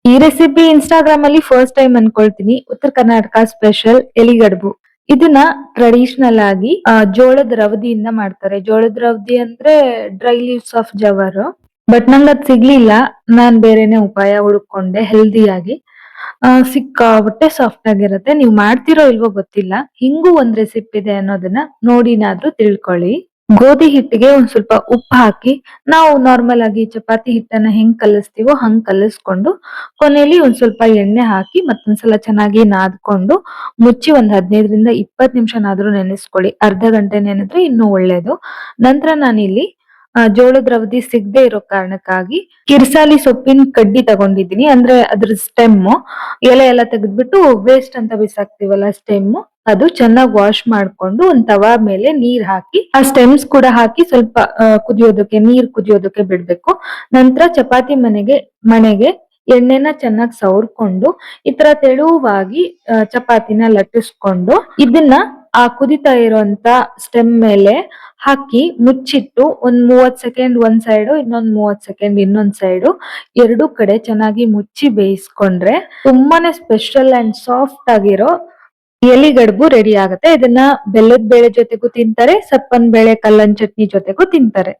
ಈ recipe Instagram ಅಲ್ಲಿ first time ಅನ್ಕೊಳ್ತೀನಿ. ಉತ್ತರ ಕರ್ನಾಟಕ ಸ್ಪೆಷಲ್ ಎಲಿಗಡುಬು. ಇದನ್ನ ಟ್ರೆಡಿಷನಲ್ ಆಗಿ ಜೋಳದ ರವದಿಯಿಂದ ಮಾಡ್ತಾರೆ. ಜೋಳದ ರವದಿ ಅಂದ್ರೆ ಡ್ರೈ ಲೀವ್ಸ್ ಆಫ್ ಜವರ್. ಬಟ್ ನಂಗೆ ಅದ್ ಸಿಗ್ಲಿಲ್ಲ. ನಾನ್ ಬೇರೆನೆ ಉಪಾಯ ಹುಡುಕೊಂಡೆ ಹೆಲ್ದಿಯಾಗಿ. ಸಿಕ್ಕಾಪಟ್ಟೆ ಸಾಫ್ಟ್ ಆಗಿರುತ್ತೆ. ನೀವ್ ಮಾಡ್ತಿರೋ ಇಲ್ವೋ ಗೊತ್ತಿಲ್ಲ. ಹಿಂಗೂ ಒಂದ್ ರೆಸಿಪಿ ಇದೆ ಅನ್ನೋದನ್ನ ನೋಡಿನಾದ್ರೂ ತಿಳ್ಕೊಳ್ಳಿ. ಗೋಧಿ ಹಿಟ್ಟಿಗೆ ಒಂದ್ ಸ್ವಲ್ಪ ಉಪ್ಪು ಹಾಕಿ, ನಾವು ನಾರ್ಮಲ್ ಆಗಿ ಚಪಾತಿ ಹಿಟ್ಟನ್ನ ಹೆಂಗ್ ಕಲಿಸ್ತೀವೋ ಹಂಗ್ ಕಲಿಸ್ಕೊಂಡು, ಕೊನೆಯಲ್ಲಿ ಒಂದ್ ಸ್ವಲ್ಪ ಎಣ್ಣೆ ಹಾಕಿ ಮತ್ತೊಂದ್ಸಲ ಚೆನ್ನಾಗಿ ನಾದ್ಕೊಂಡು, ಮುಚ್ಚಿ ಒಂದ್ 15ರಿಂದ 20 ನಿಮಿಷನಾದ್ರೂ ನೆನೆಸ್ಕೊಳ್ಳಿ. ಅರ್ಧ ಗಂಟೆ ನೆನೆದ್ರೆ ಇನ್ನೂ ಒಳ್ಳೇದು. ನಂತರ ನಾನಿಲ್ಲಿ ಜೋಳದ ರವದಿ ಸಿಗದೆ ಇರೋ ಕಾರಣಕ್ಕಾಗಿ ಕಿರ್ಸಾಲಿ ಸೊಪ್ಪಿನ ಕಡ್ಡಿ ತಗೊಂಡಿದ್ದೀನಿ. ಅಂದ್ರೆ ಅದ್ರ ಸ್ಟೆಮ್, ಎಲೆ ಎಲ್ಲ ತೆಗೆದ್ಬಿಟ್ಟು ವೇಸ್ಟ್ ಅಂತ ಬಿಸಾಕ್ತಿವಲ್ಲ ಸ್ಟೆಮ್, ಅದು ಚೆನ್ನಾಗಿ ವಾಶ್ ಮಾಡ್ಕೊಂಡು ಒಂದ್ ತವಾ ಮೇಲೆ ನೀರ್ ಹಾಕಿ ಆ ಸ್ಟೆಮ್ಸ್ ಕೂಡ ಹಾಕಿ ಸ್ವಲ್ಪ ಕುದಿಯೋದಕ್ಕೆ, ನೀರ್ ಕುದಿಯೋದಕ್ಕೆ ಬಿಡ್ಬೇಕು. ನಂತರ ಚಪಾತಿ ಮಣೆಗೆ ಎಣ್ಣೆನ ಚೆನ್ನಾಗಿ ಸವರ್ಕೊಂಡು ಈ ತರ ತೆಳುವಾಗಿ ಚಪಾತಿನ ಲಟ್ಟಿಸ್ಕೊಂಡು ಇದನ್ನ ಆ ಕುದಿತಾ ಇರುವಂತ ಸ್ಟೆಮ್ ಮೇಲೆ ಹಾಕಿ ಮುಚ್ಚಿಟ್ಟು ಒಂದ್ 30 ಸೆಕೆಂಡ್ ಒಂದ್ ಸೈಡು, ಇನ್ನೊಂದ್ 30 ಸೆಕೆಂಡ್ ಇನ್ನೊಂದ್ ಸೈಡು, ಎರಡೂ ಕಡೆ ಚೆನ್ನಾಗಿ ಮುಚ್ಚಿ ಬೇಯಿಸ್ಕೊಂಡ್ರೆ ತುಂಬಾನೇ ಸ್ಪೆಷಲ್ ಅಂಡ್ ಸಾಫ್ಟ್ ಆಗಿರೋ ಎಲಿಗಡುಬು ರೆಡಿ ಆಗುತ್ತೆ. ಇದನ್ನ ಬೆಲ್ಲದ ಬೇಳೆ ಜೊತೆಗೂ ತಿಂತಾರೆ, ಸಪ್ಪನ್ ಬೇಳೆ ಕಲ್ಲನ್ ಚಟ್ನಿ ಜೊತೆಗೂ ತಿಂತಾರೆ.